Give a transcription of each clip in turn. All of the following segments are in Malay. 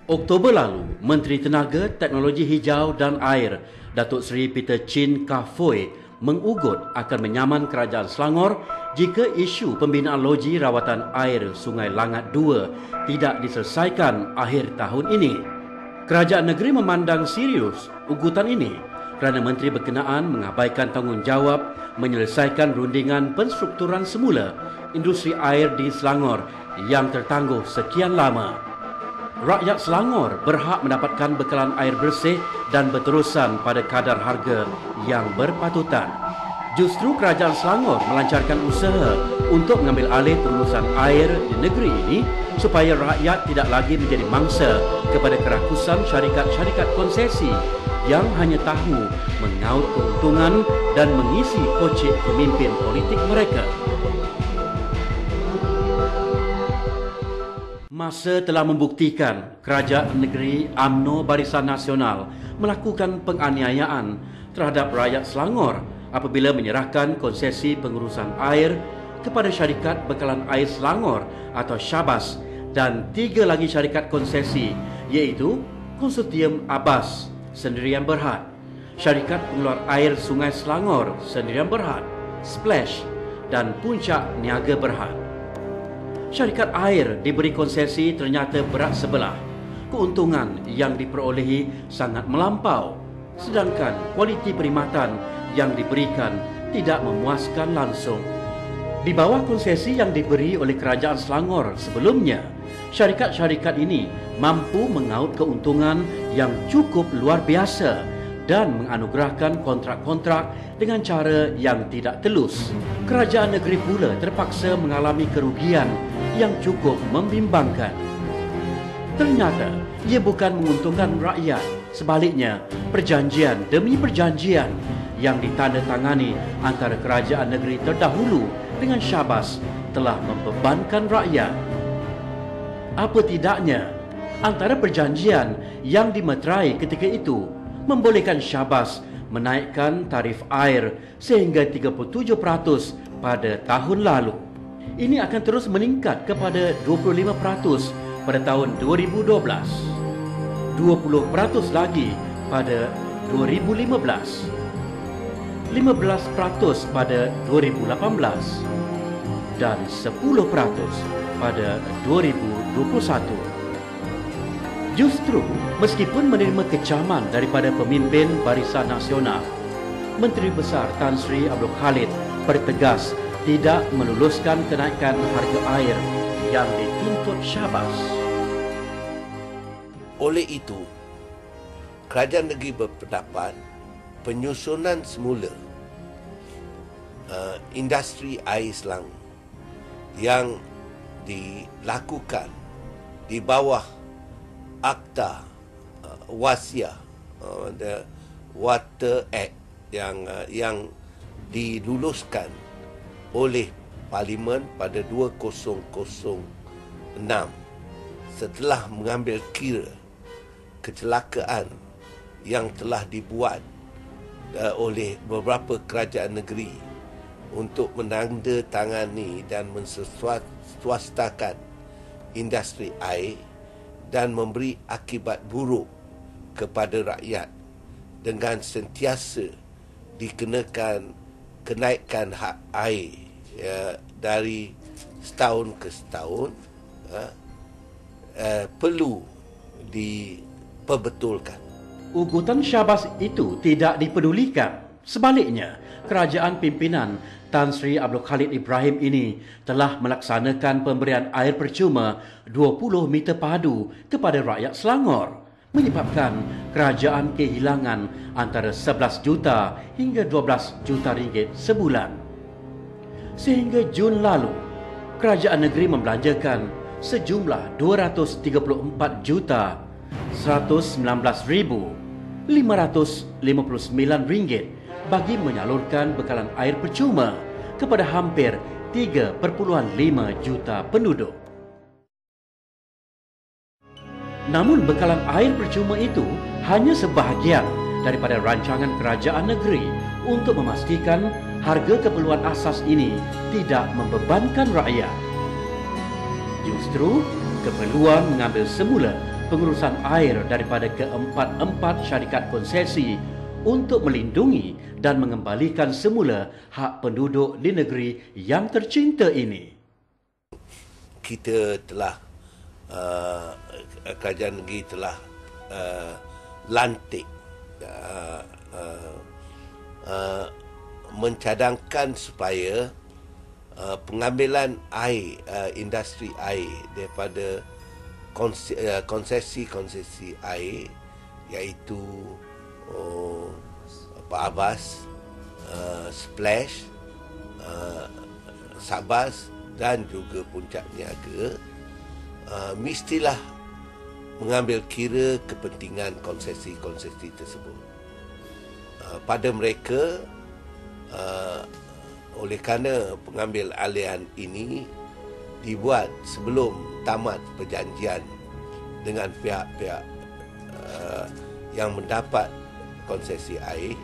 Oktober lalu, Menteri Tenaga, Teknologi Hijau dan Air, Datuk Seri Peter Chin Kah Foy, mengugut akan menyaman Kerajaan Selangor jika isu pembinaan loji rawatan air Sungai Langat 2 tidak diselesaikan akhir tahun ini. Kerajaan negeri memandang serius ugutan ini kerana Menteri berkenaan mengabaikan tanggungjawab menyelesaikan rundingan penstrukturan semula industri air di Selangor yang tertangguh sekian lama. Rakyat Selangor berhak mendapatkan bekalan air bersih dan berterusan pada kadar harga yang berpatutan. Justru Kerajaan Selangor melancarkan usaha untuk mengambil alih pengurusan air di negeri ini supaya rakyat tidak lagi menjadi mangsa kepada kerakusan syarikat-syarikat konsesi yang hanya tahu mengaut keuntungan dan mengisi kocik pemimpin politik mereka. Masa telah membuktikan kerajaan negeri UMNO Barisan Nasional melakukan penganiayaan terhadap rakyat Selangor apabila menyerahkan konsesi pengurusan air kepada Syarikat Bekalan Air Selangor atau Syabas dan 3 lagi syarikat konsesi iaitu Konsortium Abbas Sendirian Berhad, Syarikat Pengeluar Air Sungai Selangor Sendirian Berhad, Splash dan Puncak Niaga Berhad. Syarikat air diberi konsesi ternyata berat sebelah. Keuntungan yang diperolehi sangat melampau, sedangkan kualiti perkhidmatan yang diberikan tidak memuaskan langsung. Di bawah konsesi yang diberi oleh Kerajaan Selangor sebelumnya, syarikat-syarikat ini mampu mengaut keuntungan yang cukup luar biasa dan menganugerahkan kontrak-kontrak dengan cara yang tidak telus. Kerajaan negeri pula terpaksa mengalami kerugian yang cukup membimbangkan. Ternyata ia bukan menguntungkan rakyat, sebaliknya perjanjian demi perjanjian yang ditandatangani antara kerajaan negeri terdahulu dengan Syabas telah membebankan rakyat. Apa tidaknya, antara perjanjian yang dimeterai ketika itu membolehkan Syabas menaikkan tarif air sehingga 37% pada tahun lalu. Ini akan terus meningkat kepada 25% pada tahun 2012, 20% lagi pada 2015, 15% pada 2018 dan 10% pada 2021. Justru meskipun menerima kecaman daripada pemimpin Barisan Nasional, Menteri Besar Tan Sri Abdul Khalid bertegas tidak meluluskan kenaikan harga air yang dituntut Syabas. Oleh itu, kerajaan negeri berpendapat penyusunan semula industri air Selangor yang dilakukan di bawah Akta Wasiat the Water Act yang diluluskan oleh Parlimen pada 2006 setelah mengambil kira kecelakaan yang telah dibuat oleh beberapa kerajaan negeri untuk menandatangani dan menswastakan industri air dan memberi akibat buruk kepada rakyat dengan sentiasa dikenakan kenaikan hak air dari setahun ke setahun perlu diperbetulkan. Ugutan Syabas itu tidak dipedulikan. Sebaliknya, kerajaan pimpinan Tan Sri Abdul Khalid Ibrahim ini telah melaksanakan pemberian air percuma 20 meter padu kepada rakyat Selangor, menyebabkan kerajaan kehilangan antara 11 juta hingga 12 juta ringgit sebulan. Sehingga Jun lalu, kerajaan negeri membelanjakan sejumlah 234 juta 119,559 ringgit bagi menyalurkan bekalan air percuma kepada hampir 3.5 juta penduduk. Namun bekalan air percuma itu hanya sebahagian daripada rancangan kerajaan negeri untuk memastikan harga keperluan asas ini tidak membebankan rakyat. Justru, keperluan mengambil semula pengurusan air daripada keempat-empat syarikat konsesi untuk melindungi dan mengembalikan semula hak penduduk di negeri yang tercinta ini. Kita telah kerajaan negeri telah lantik mencadangkan supaya pengambilan air, industri air daripada konsesi-konsesi air iaitu Pak Abbas, Splash, Sabas dan juga Puncak Niaga mestilah mengambil kira kepentingan konsesi-konsesi tersebut. Pada mereka, oleh kerana pengambil alihan ini dibuat sebelum tamat perjanjian dengan pihak-pihak yang mendapat konsesi air,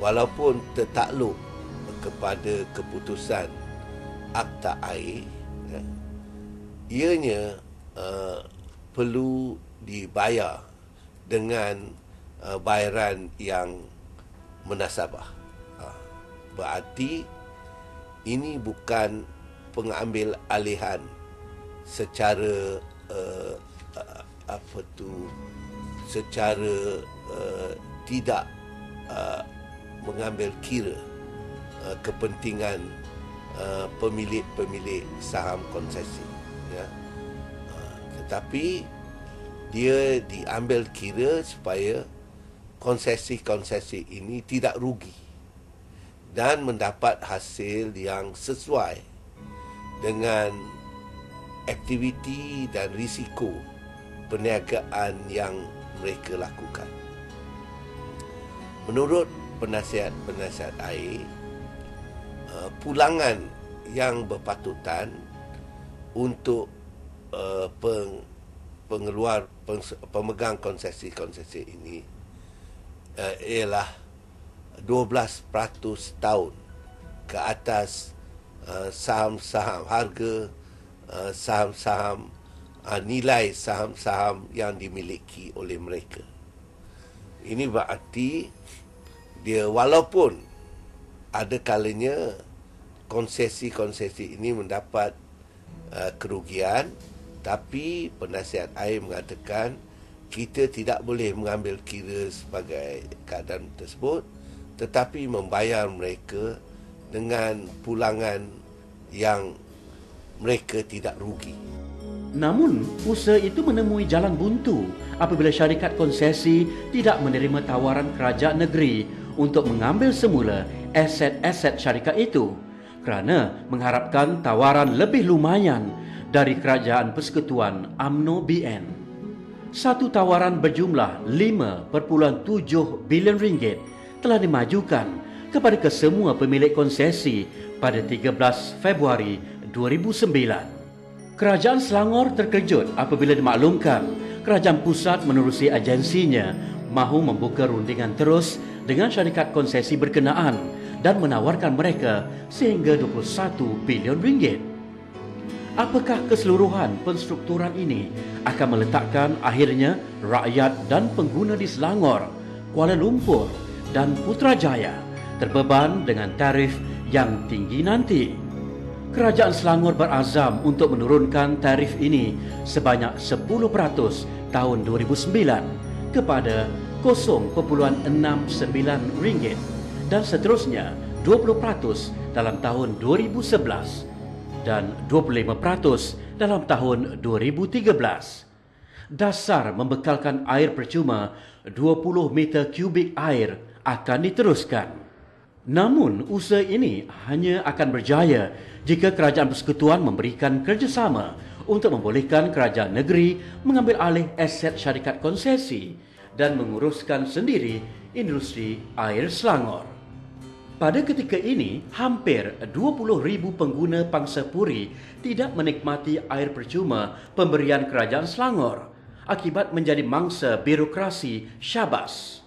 walaupun tertakluk kepada keputusan Akta Air, ianya perlu dibayar dengan bayaran yang munasabah. Berarti ini bukan pengambil alihan secara tidak mengambil kira kepentingan pemilik-pemilik saham konsesi, ya. Tetapi dia diambil kira supaya konsesi-konsesi ini tidak rugi dan mendapat hasil yang sesuai dengan aktiviti dan risiko perniagaan yang mereka lakukan. Menurut penasihat-penasihat air, pulangan yang berpatutan untuk pemegang konsesi-konsesi ini ialah 12% tahun ke atas saham-saham harga, saham-saham, nilai saham-saham yang dimiliki oleh mereka. Ini berarti dia walaupun ada kalanya konsesi-konsesi ini mendapat kerugian, tapi penasihat air mengatakan kita tidak boleh mengambil kira sebagai keadaan tersebut, tetapi membayar mereka dengan pulangan yang mereka tidak rugi. Namun, usaha itu menemui jalan buntu apabila syarikat konsesi tidak menerima tawaran kerajaan negeri untuk mengambil semula aset-aset syarikat itu kerana mengharapkan tawaran lebih lumayan dari Kerajaan Persekutuan UMNO BN. Satu tawaran berjumlah 5.7 bilion ringgit telah dimajukan kepada kesemua pemilik konsesi pada 13 Februari 2009. Kerajaan Selangor terkejut apabila dimaklumkan Kerajaan Pusat menerusi agensinya mahu membuka rundingan terus dengan syarikat konsesi berkenaan dan menawarkan mereka sehingga 21 bilion ringgit. Apakah keseluruhan penstrukturan ini akan meletakkan akhirnya rakyat dan pengguna di Selangor, Kuala Lumpur dan Putrajaya terbeban dengan tarif yang tinggi nanti? Kerajaan Selangor berazam untuk menurunkan tarif ini sebanyak 10% tahun 2009 kepada RM0.69 dan seterusnya 20% dalam tahun 2011 dan 25% dalam tahun 2013. Dasar membekalkan air percuma 20 meter kubik air akan diteruskan. Namun, usaha ini hanya akan berjaya jika Kerajaan Persekutuan memberikan kerjasama untuk membolehkan kerajaan negeri mengambil alih aset syarikat konsesi dan menguruskan sendiri industri air Selangor. Pada ketika ini, hampir 20,000 pengguna pangsa puri tidak menikmati air percuma pemberian Kerajaan Selangor akibat menjadi mangsa birokrasi syabas.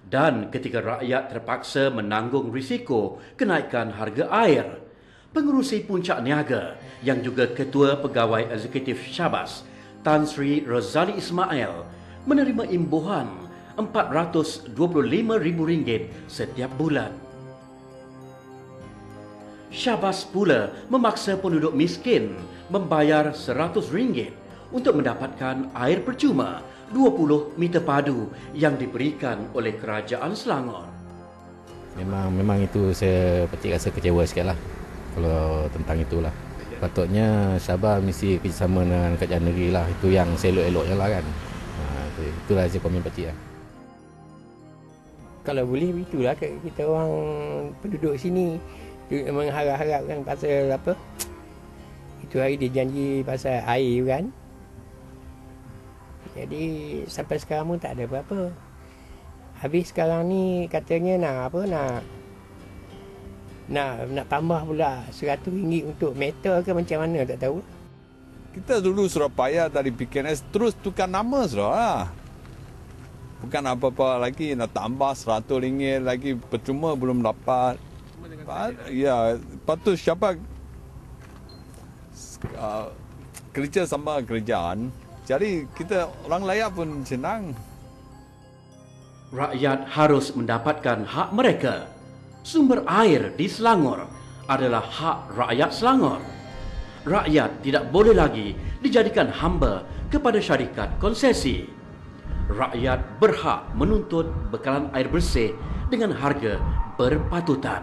Dan ketika rakyat terpaksa menanggung risiko kenaikan harga air, pengerusi Puncak Niaga yang juga Ketua Pegawai Eksekutif Syabas Tan Sri Rozali Ismail menerima imbuhan RM425,000 setiap bulan. Syahbaz pula memaksa penduduk miskin membayar RM100 untuk mendapatkan air percuma 20 meter padu yang diberikan oleh Kerajaan Selangor. Memang itu saya rasa kecewa sikit lah kalau tentang itulah. Patutnya Sabah mesti kerjasama dengan kerajaan negeri lah. Itu yang selok-eloknya lah kan. Itulah saya komen pakcik lah. Kalau boleh itulah kita orang penduduk sini mengharap-harapkan pasal apa. Itu hari dia janji pasal air kan. Jadi sampai sekarang pun tak ada apa-apa. Habis sekarang ni katanya nak tambah pula RM100 untuk meter ke macam mana tak tahu. Kita dulu Surabaya dari PKNS terus tukar nama sudah. Bukan apa-apa lagi nak tambah RM100 lagi percuma belum dapat. Ya, patut siapa kerja sama kerajaan. Jadi kita orang layak pun senang. Rakyat harus mendapatkan hak mereka. Sumber air di Selangor adalah hak rakyat Selangor. Rakyat tidak boleh lagi dijadikan hamba kepada syarikat konsesi. Rakyat berhak menuntut bekalan air bersih dengan harga berpatutan.